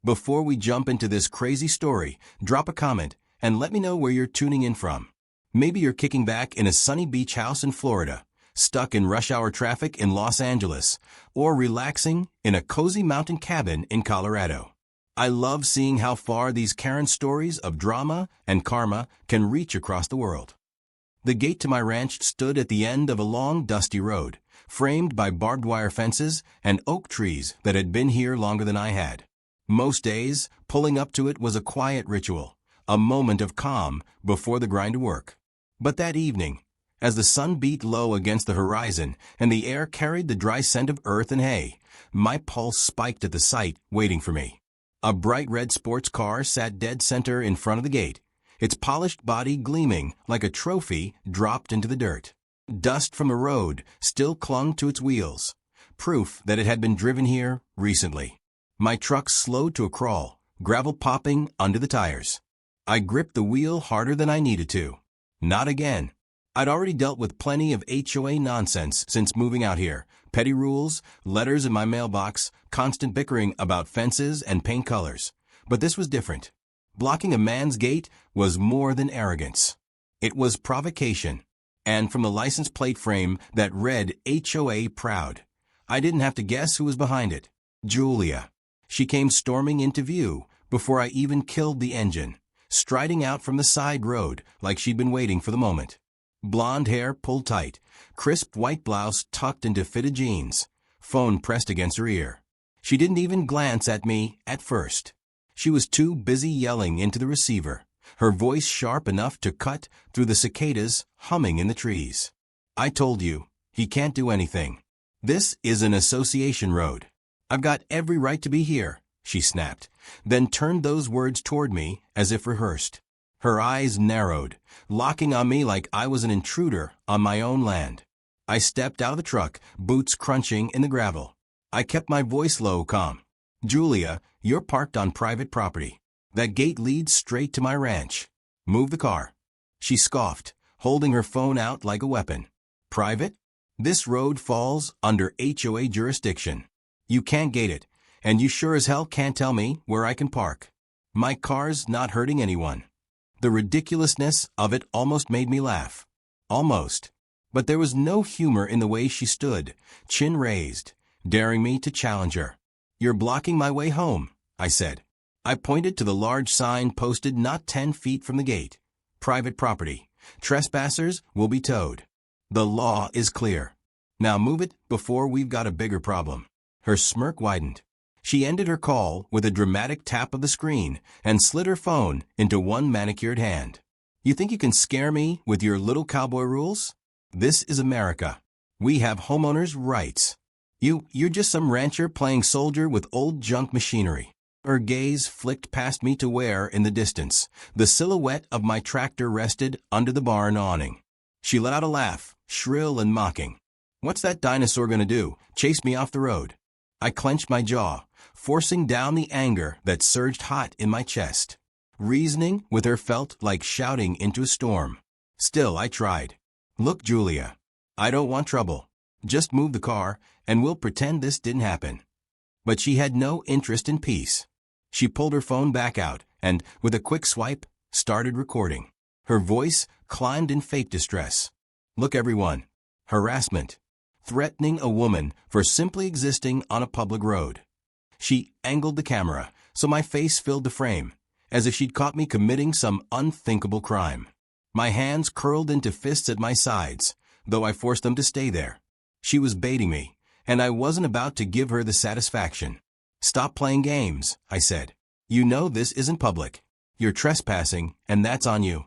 Before we jump into this crazy story, drop a comment and let me know where you're tuning in from. Maybe you're kicking back in a sunny beach house in Florida, stuck in rush hour traffic in Los Angeles, or relaxing in a cozy mountain cabin in Colorado. I love seeing how far these Karen stories of drama and karma can reach across the world. The gate to my ranch stood at the end of a long, dusty road, framed by barbed wire fences and oak trees that had been here longer than I had. Most days, pulling up to it was a quiet ritual, a moment of calm before the grind of work. But that evening, as the sun beat low against the horizon and the air carried the dry scent of earth and hay, my pulse spiked at the sight waiting for me. A bright red sports car sat dead center in front of the gate, its polished body gleaming like a trophy dropped into the dirt. Dust from the road still clung to its wheels, proof that it had been driven here recently. My truck slowed to a crawl, gravel popping under the tires. I gripped the wheel harder than I needed to. Not again. I'd already dealt with plenty of HOA nonsense since moving out here. Petty rules, letters in my mailbox, constant bickering about fences and paint colors. But this was different. Blocking a man's gate was more than arrogance. It was provocation. And from the license plate frame that read HOA Proud, I didn't have to guess who was behind it. Julia. She came storming into view before I even killed the engine, striding out from the side road like she'd been waiting for the moment. Blonde hair pulled tight, crisp white blouse tucked into fitted jeans, phone pressed against her ear. She didn't even glance at me at first. She was too busy yelling into the receiver, her voice sharp enough to cut through the cicadas humming in the trees. I told you, he can't do anything. This is an association road. I've got every right to be here, she snapped, then turned those words toward me as if rehearsed. Her eyes narrowed, locking on me like I was an intruder on my own land. I stepped out of the truck, boots crunching in the gravel. I kept my voice low, calm. Julia, you're parked on private property. That gate leads straight to my ranch. Move the car. She scoffed, holding her phone out like a weapon. Private? This road falls under HOA jurisdiction. You can't gate it, and you sure as hell can't tell me where I can park. My car's not hurting anyone. The ridiculousness of it almost made me laugh. Almost. But there was no humor in the way she stood, chin raised, daring me to challenge her. You're blocking my way home, I said. I pointed to the large sign posted not 10 feet from the gate. Private property. Trespassers will be towed. The law is clear. Now move it before we've got a bigger problem. Her smirk widened. She ended her call with a dramatic tap of the screen and slid her phone into one manicured hand. You think you can scare me with your little cowboy rules? This is America. We have homeowners' rights. You're just some rancher playing soldier with old junk machinery. Her gaze flicked past me to where, in the distance, the silhouette of my tractor rested under the barn awning. She let out a laugh, shrill and mocking. What's that dinosaur gonna do? Chase me off the road? I clenched my jaw, forcing down the anger that surged hot in my chest. Reasoning with her felt like shouting into a storm. Still, I tried. Look, Julia, I don't want trouble. Just move the car, and we'll pretend this didn't happen. But she had no interest in peace. She pulled her phone back out and, with a quick swipe, started recording. Her voice climbed in fake distress. Look, everyone. Harassment. Threatening a woman for simply existing on a public road. She angled the camera so my face filled the frame, as if she'd caught me committing some unthinkable crime. My hands curled into fists at my sides, though I forced them to stay there. She was baiting me, and I wasn't about to give her the satisfaction. Stop playing games, I said. You know this isn't public. You're trespassing, and that's on you.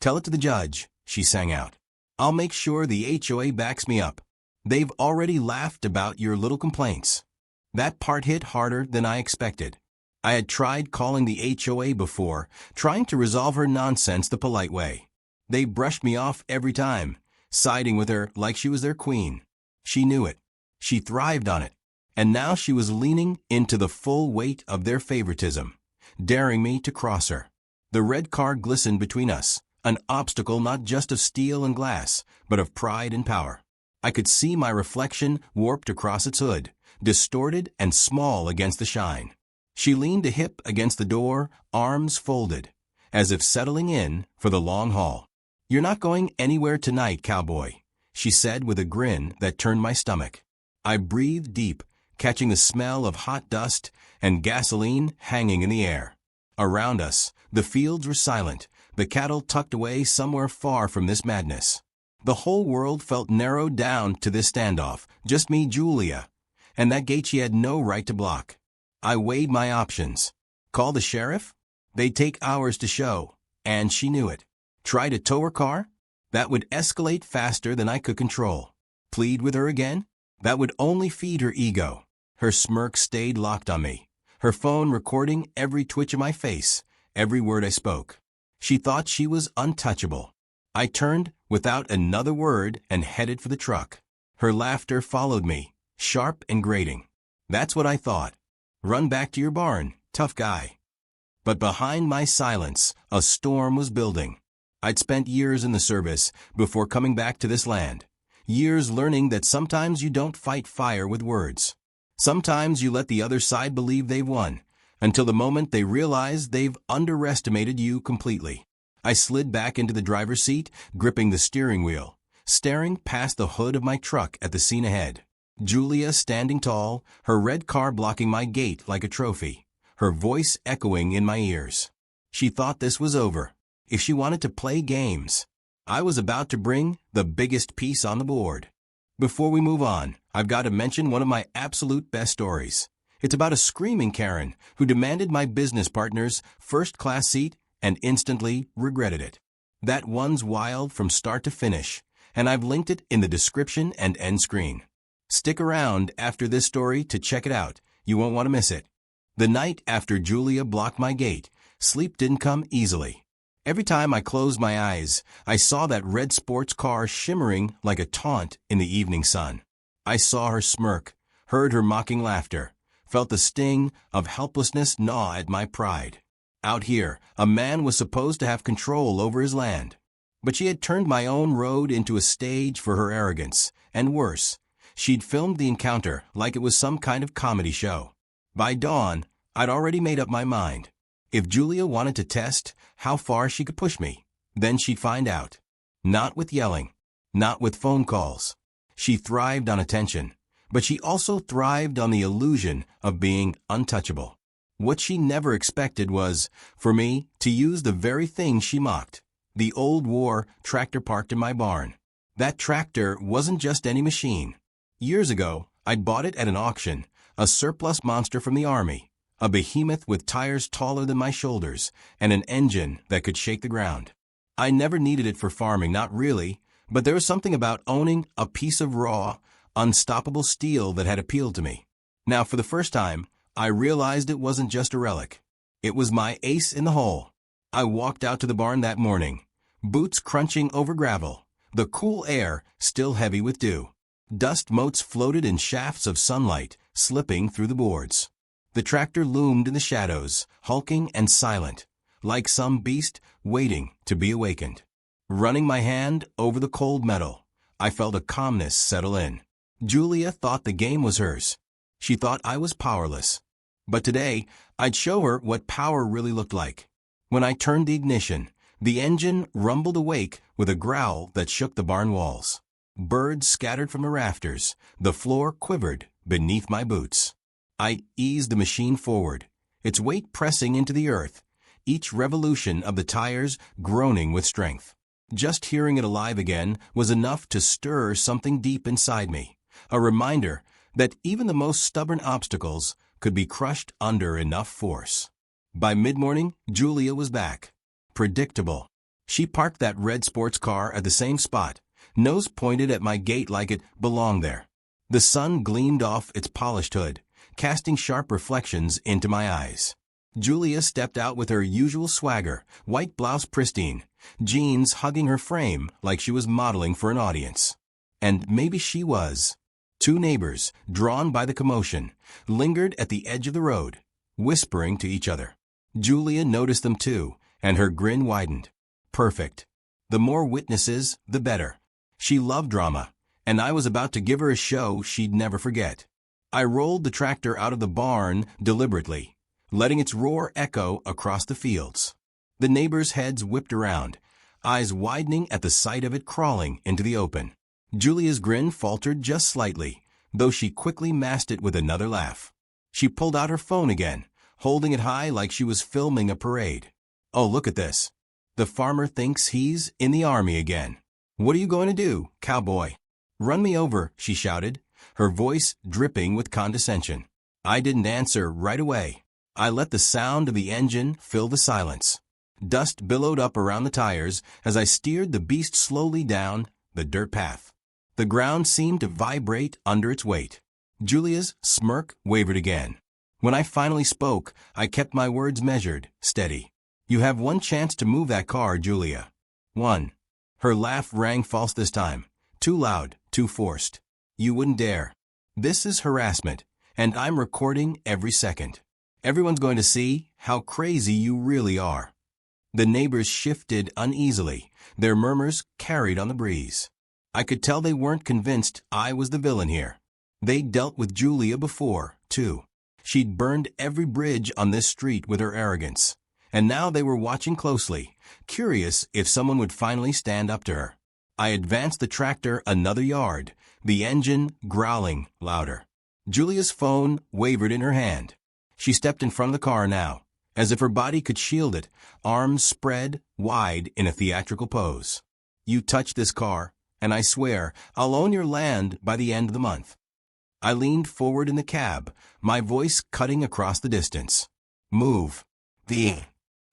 Tell it to the judge, she sang out. I'll make sure the HOA backs me up. They've already laughed about your little complaints. That part hit harder than I expected. I had tried calling the HOA before, trying to resolve her nonsense the polite way. They brushed me off every time, siding with her like she was their queen. She knew it. She thrived on it. And now she was leaning into the full weight of their favoritism, daring me to cross her. The red car glistened between us, an obstacle not just of steel and glass, but of pride and power. I could see my reflection warped across its hood, distorted and small against the shine. She leaned a hip against the door, arms folded, as if settling in for the long haul. "You're not going anywhere tonight, cowboy," she said with a grin that turned my stomach. I breathed deep, catching the smell of hot dust and gasoline hanging in the air. Around us, the fields were silent, the cattle tucked away somewhere far from this madness. The whole world felt narrowed down to this standoff, just me, Julia, and that gate she had no right to block. I weighed my options. Call the sheriff? They'd take hours to show, and she knew it. Try to tow her car? That would escalate faster than I could control. Plead with her again? That would only feed her ego. Her smirk stayed locked on me, her phone recording every twitch of my face, every word I spoke. She thought she was untouchable. I turned without another word and headed for the truck. Her laughter followed me, sharp and grating. "That's what I thought. Run back to your barn, tough guy." But behind my silence, a storm was building. I'd spent years in the service before coming back to this land. Years learning that sometimes you don't fight fire with words. Sometimes you let the other side believe they've won, until the moment they realize they've underestimated you completely. I slid back into the driver's seat, gripping the steering wheel, staring past the hood of my truck at the scene ahead. Julia standing tall, her red car blocking my gate like a trophy, her voice echoing in my ears. She thought this was over. If she wanted to play games, I was about to bring the biggest piece on the board. Before we move on, I've got to mention one of my absolute best stories. It's about a screaming Karen who demanded my business partner's first-class seat and instantly regretted it. That one's wild from start to finish, and I've linked it in the description and end screen. Stick around after this story to check it out. You won't want to miss it. The night after Julia blocked my gate, sleep didn't come easily. Every time I closed my eyes, I saw that red sports car shimmering like a taunt in the evening sun. I saw her smirk, heard her mocking laughter, felt the sting of helplessness gnaw at my pride. Out here, a man was supposed to have control over his land. But she had turned my own road into a stage for her arrogance, and worse, she'd filmed the encounter like it was some kind of comedy show. By dawn, I'd already made up my mind. If Julia wanted to test how far she could push me, then she'd find out. Not with yelling, not with phone calls. She thrived on attention, but she also thrived on the illusion of being untouchable. What she never expected was for me to use the very thing she mocked, the old war tractor parked in my barn. That tractor wasn't just any machine. Years ago, I'd bought it at an auction, a surplus monster from the Army. A behemoth with tires taller than my shoulders and an engine that could shake the ground. I never needed it for farming, not really, but there was something about owning a piece of raw, unstoppable steel that had appealed to me. Now, for the first time, I realized it wasn't just a relic. It was my ace in the hole. I walked out to the barn that morning, boots crunching over gravel, the cool air still heavy with dew. Dust motes floated in shafts of sunlight, slipping through the boards. The tractor loomed in the shadows, hulking and silent, like some beast waiting to be awakened. Running my hand over the cold metal, I felt a calmness settle in. Julia thought the game was hers. She thought I was powerless. But today, I'd show her what power really looked like. When I turned the ignition, the engine rumbled awake with a growl that shook the barn walls. Birds scattered from the rafters, the floor quivered beneath my boots. I eased the machine forward, its weight pressing into the earth, each revolution of the tires groaning with strength. Just hearing it alive again was enough to stir something deep inside me, a reminder that even the most stubborn obstacles could be crushed under enough force. By mid-morning, Julia was back. Predictable. She parked that red sports car at the same spot, nose pointed at my gate like it belonged there. The sun gleamed off its polished hood, casting sharp reflections into my eyes. Julia stepped out with her usual swagger, white blouse pristine, jeans hugging her frame like she was modeling for an audience. And maybe she was. Two neighbors, drawn by the commotion, lingered at the edge of the road, whispering to each other. Julia noticed them too, and her grin widened. Perfect. The more witnesses, the better. She loved drama, and I was about to give her a show she'd never forget. I rolled the tractor out of the barn deliberately, letting its roar echo across the fields. The neighbors' heads whipped around, eyes widening at the sight of it crawling into the open. Julia's grin faltered just slightly, though she quickly masked it with another laugh. She pulled out her phone again, holding it high like she was filming a parade. "Oh, look at this. The farmer thinks he's in the army again. What are you going to do, cowboy?" "Run me over," she shouted, her voice dripping with condescension. I didn't answer right away. I let the sound of the engine fill the silence. Dust billowed up around the tires as I steered the beast slowly down the dirt path. The ground seemed to vibrate under its weight. Julia's smirk wavered again. When I finally spoke, I kept my words measured, steady. "You have one chance to move that car, Julia. One." Her laugh rang false this time. Too loud, too forced. "You wouldn't dare. This is harassment, and I'm recording every second. Everyone's going to see how crazy you really are." The neighbors shifted uneasily, their murmurs carried on the breeze. I could tell they weren't convinced I was the villain here. They'd dealt with Julia before, too. She'd burned every bridge on this street with her arrogance. And now they were watching closely, curious if someone would finally stand up to her. I advanced the tractor another yard, the engine growling louder. Julia's phone wavered in her hand. She stepped in front of the car now, as if her body could shield it, arms spread wide in a theatrical pose. "You touch this car, and I swear I'll own your land by the end of the month." I leaned forward in the cab, my voice cutting across the distance. "Move." The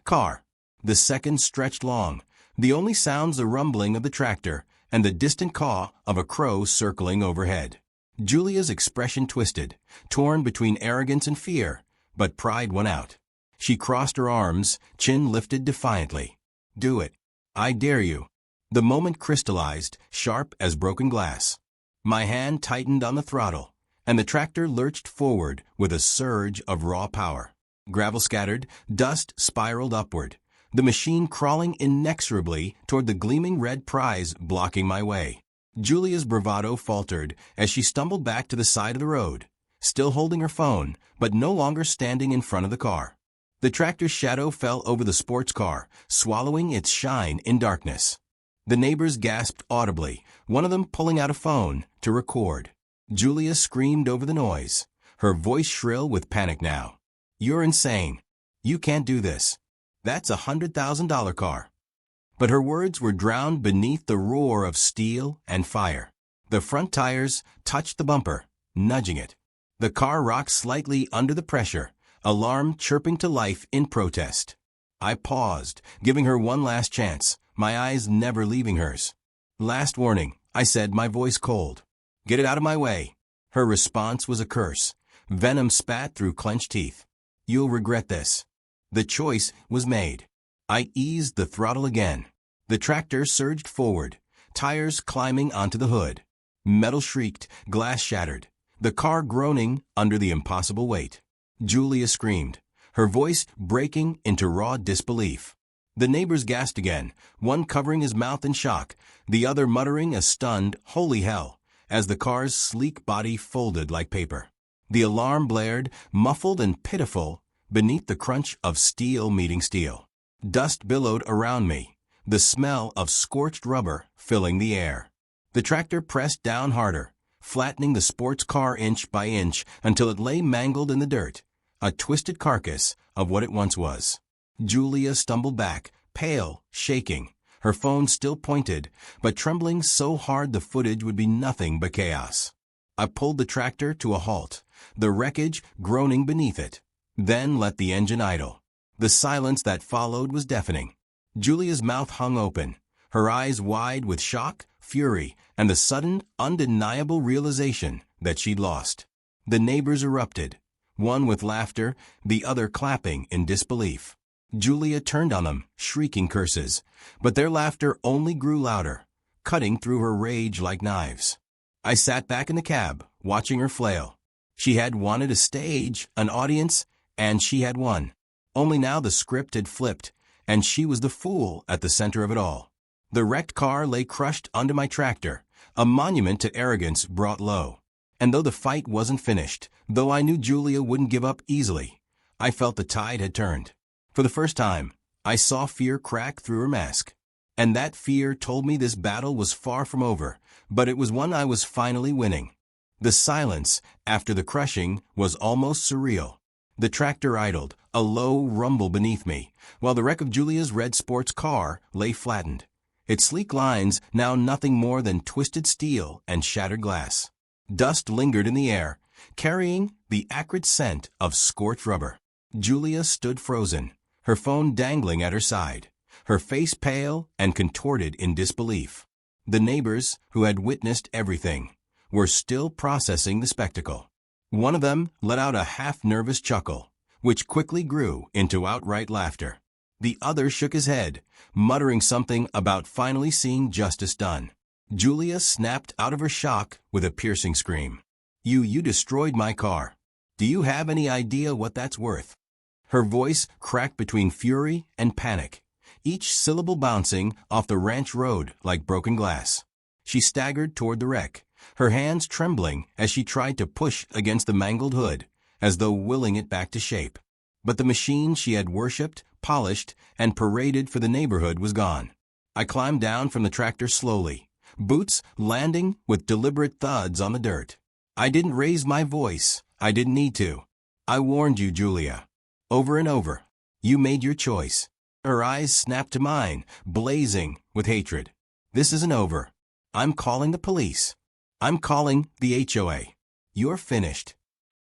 car. The seconds stretched long, the only sounds the rumbling of the tractor and the distant caw of a crow circling overhead. Julia's expression twisted, torn between arrogance and fear, but pride won out. She crossed her arms, chin lifted defiantly. "Do it. I dare you." The moment crystallized, sharp as broken glass. My hand tightened on the throttle, and the tractor lurched forward with a surge of raw power. Gravel scattered, dust spiraled upward, the machine crawling inexorably toward the gleaming red prize blocking my way. Julia's bravado faltered as she stumbled back to the side of the road, still holding her phone, but no longer standing in front of the car. The tractor's shadow fell over the sports car, swallowing its shine in darkness. The neighbors gasped audibly, one of them pulling out a phone to record. Julia screamed over the noise, her voice shrill with panic now. "You're insane. You can't do this. That's a $100,000 car." But her words were drowned beneath the roar of steel and fire. The front tires touched the bumper, nudging it. The car rocked slightly under the pressure, alarm chirping to life in protest. I paused, giving her one last chance, my eyes never leaving hers. "Last warning," I said, my voice cold. "Get it out of my way." Her response was a curse. Venom spat through clenched teeth. "You'll regret this." The choice was made. I eased the throttle again. The tractor surged forward, tires climbing onto the hood. Metal shrieked, glass shattered, the car groaning under the impossible weight. Julia screamed, her voice breaking into raw disbelief. The neighbors gasped again, one covering his mouth in shock, the other muttering a stunned, "Holy hell," as the car's sleek body folded like paper. The alarm blared, muffled and pitiful, beneath the crunch of steel meeting steel. Dust billowed around me, the smell of scorched rubber filling the air. The tractor pressed down harder, flattening the sports car inch by inch until it lay mangled in the dirt, a twisted carcass of what it once was. Julia stumbled back, pale, shaking, her phone still pointed, but trembling so hard the footage would be nothing but chaos. I pulled the tractor to a halt, the wreckage groaning beneath it, then let the engine idle. The silence that followed was deafening. Julia's mouth hung open, her eyes wide with shock, fury, and the sudden, undeniable realization that she'd lost. The neighbors erupted, one with laughter, the other clapping in disbelief. Julia turned on them, shrieking curses, but their laughter only grew louder, cutting through her rage like knives. I sat back in the cab, watching her flail. She had wanted a stage, an audience, and she had won. Only now the script had flipped, and she was the fool at the center of it all. The wrecked car lay crushed under my tractor, a monument to arrogance brought low. And though the fight wasn't finished, though I knew Julia wouldn't give up easily, I felt the tide had turned. For the first time, I saw fear crack through her mask. And that fear told me this battle was far from over, but it was one I was finally winning. The silence, after the crushing, was almost surreal. The tractor idled, a low rumble beneath me, while the wreck of Julia's red sports car lay flattened. Its sleek lines now nothing more than twisted steel and shattered glass. Dust lingered in the air, carrying the acrid scent of scorched rubber. Julia stood frozen, her phone dangling at her side, her face pale and contorted in disbelief. The neighbors, who had witnessed everything, were still processing the spectacle. One of them let out a half-nervous chuckle, which quickly grew into outright laughter. The other shook his head, muttering something about finally seeing justice done. Julia snapped out of her shock with a piercing scream. You destroyed my car. Do you have any idea what that's worth?" Her voice cracked between fury and panic, each syllable bouncing off the ranch road like broken glass. She staggered toward the wreck, her hands trembling as she tried to push against the mangled hood, as though willing it back to shape. But the machine she had worshipped, polished, and paraded for the neighborhood was gone. I climbed down from the tractor slowly, boots landing with deliberate thuds on the dirt. I didn't raise my voice. I didn't need to. I warned you, Julia. Over and over. You made your choice. Her eyes snapped to mine, blazing with hatred. This isn't over. I'm calling the police. I'm calling the HOA. You're finished.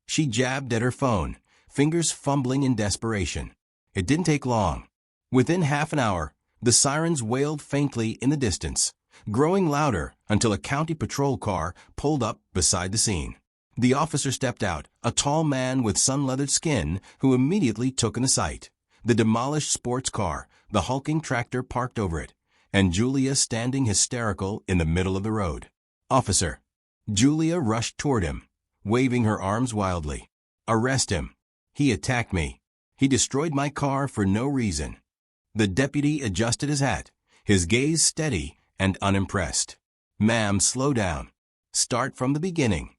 She jabbed at her phone, fingers fumbling in desperation. It didn't take long. Within half an hour, the sirens wailed faintly in the distance, growing louder until a county patrol car pulled up beside the scene. The officer stepped out, a tall man with sun-leathered skin who immediately took in the sight. The demolished sports car, the hulking tractor parked over it, and Julia standing hysterical in the middle of the road. "Officer." Julia rushed toward him, waving her arms wildly. "Arrest him. He attacked me. He destroyed my car for no reason." The deputy adjusted his hat, his gaze steady and unimpressed. "Ma'am, slow down. Start from the beginning."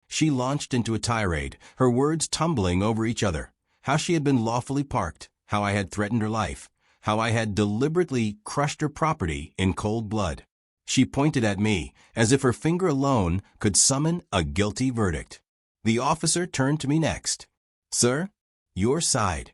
She launched into a tirade, her words tumbling over each other. How she had been lawfully parked, how I had threatened her life, how I had deliberately crushed her property in cold blood. She pointed at me, as if her finger alone could summon a guilty verdict. The officer turned to me next. "Sir, your side."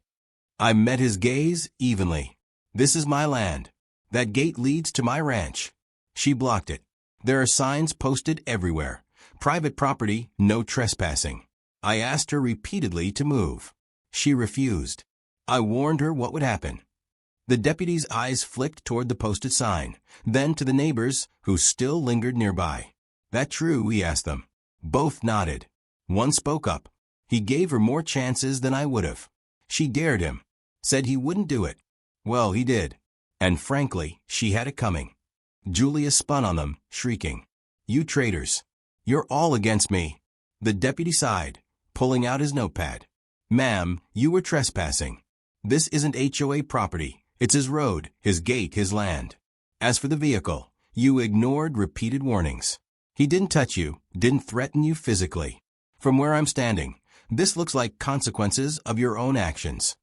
I met his gaze evenly. "This is my land. That gate leads to my ranch." She blocked it. "There are signs posted everywhere. Private property, no trespassing." I asked her repeatedly to move. She refused. I warned her what would happen. The deputy's eyes flicked toward the posted sign, then to the neighbors who still lingered nearby. "That true?" he asked them. Both nodded. One spoke up. He gave her more chances than I would have. She dared him, said he wouldn't do it. Well, he did. And frankly, she had it coming. Julia spun on them, shrieking, "You traitors! You're all against me." The deputy sighed, pulling out his notepad. "Ma'am, you were trespassing. This isn't HOA property. It's his road, his gate, his land. As for the vehicle, you ignored repeated warnings. He didn't touch you, didn't threaten you physically. From where I'm standing, this looks like consequences of your own actions."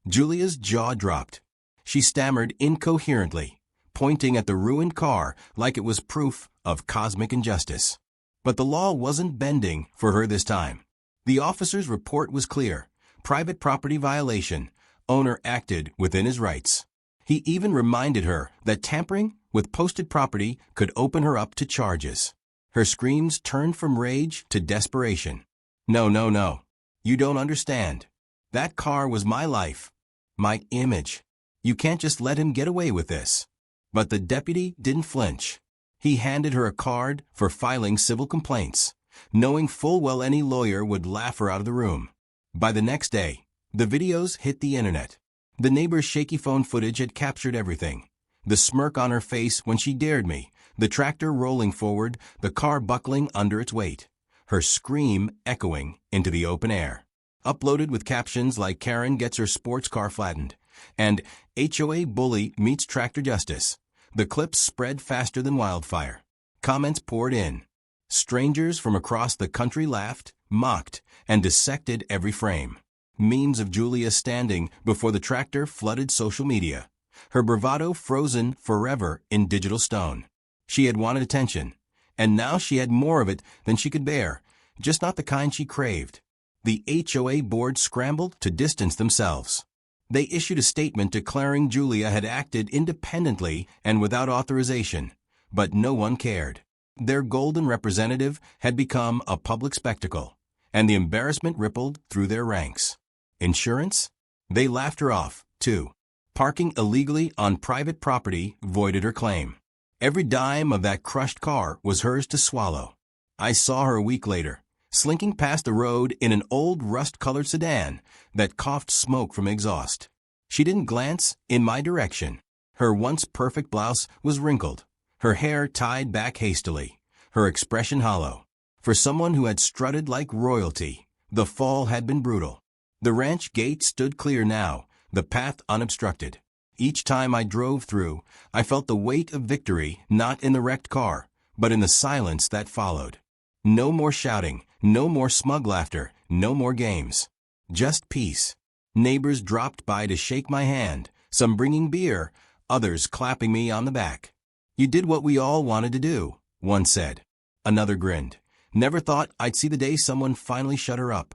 Julia's jaw dropped. She stammered incoherently, pointing at the ruined car like it was proof of cosmic injustice. But the law wasn't bending for her this time. The officer's report was clear. Private property violation. Owner acted within his rights. He even reminded her that tampering with posted property could open her up to charges. Her screams turned from rage to desperation. "No, no, no. You don't understand. That car was my life. My image. You can't just let him get away with this." But the deputy didn't flinch. He handed her a card for filing civil complaints, knowing full well any lawyer would laugh her out of the room. By the next day, the videos hit the internet. The neighbor's shaky phone footage had captured everything. The smirk on her face when she dared me, the tractor rolling forward, the car buckling under its weight, her scream echoing into the open air. Uploaded with captions like "Karen gets her sports car flattened" and "HOA bully meets tractor justice." The clips spread faster than wildfire. Comments poured in. Strangers from across the country laughed, mocked, and dissected every frame. Memes of Julia standing before the tractor flooded social media, her bravado frozen forever in digital stone. She had wanted attention, and now she had more of it than she could bear, just not the kind she craved. The HOA board scrambled to distance themselves. They issued a statement declaring Julia had acted independently and without authorization, but no one cared. Their golden representative had become a public spectacle, and the embarrassment rippled through their ranks. Insurance? They laughed her off, too. Parking illegally on private property voided her claim. Every dime of that crushed car was hers to swallow. I saw her a week later, slinking past the road in an old rust-colored sedan that coughed smoke from exhaust. She didn't glance in my direction. Her once perfect blouse was wrinkled, her hair tied back hastily, her expression hollow. For someone who had strutted like royalty, the fall had been brutal. The ranch gate stood clear now, the path unobstructed. Each time I drove through, I felt the weight of victory not in the wrecked car, but in the silence that followed. No more shouting, no more smug laughter, no more games. Just peace. Neighbors dropped by to shake my hand, some bringing beer, others clapping me on the back. "You did what we all wanted to do," one said. Another grinned. "Never thought I'd see the day someone finally shut her up."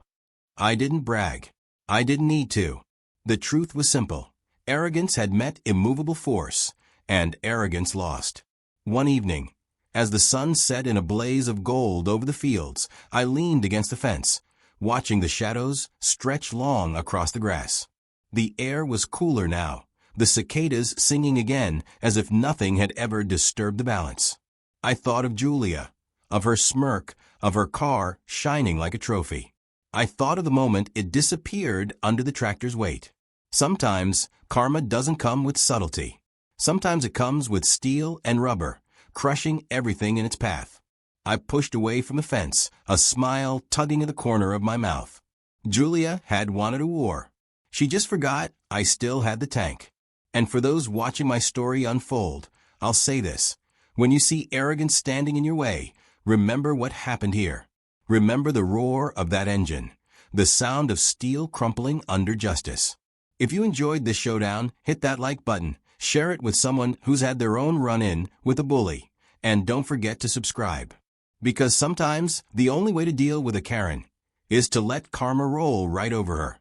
I didn't brag. I didn't need to. The truth was simple. Arrogance had met immovable force, and arrogance lost. One evening, as the sun set in a blaze of gold over the fields, I leaned against the fence, watching the shadows stretch long across the grass. The air was cooler now, the cicadas singing again as if nothing had ever disturbed the balance. I thought of Julia, of her smirk, of her car shining like a trophy. I thought of the moment it disappeared under the tractor's weight. Sometimes karma doesn't come with subtlety. Sometimes it comes with steel and rubber, crushing everything in its path. I pushed away from the fence, a smile tugging at the corner of my mouth. Julia had wanted a war. She just forgot I still had the tank. And for those watching my story unfold, I'll say this. When you see arrogance standing in your way, remember what happened here. Remember the roar of that engine, the sound of steel crumpling under justice. If you enjoyed this showdown, hit that like button, share it with someone who's had their own run-in with a bully, and don't forget to subscribe. Because sometimes the only way to deal with a Karen is to let karma roll right over her.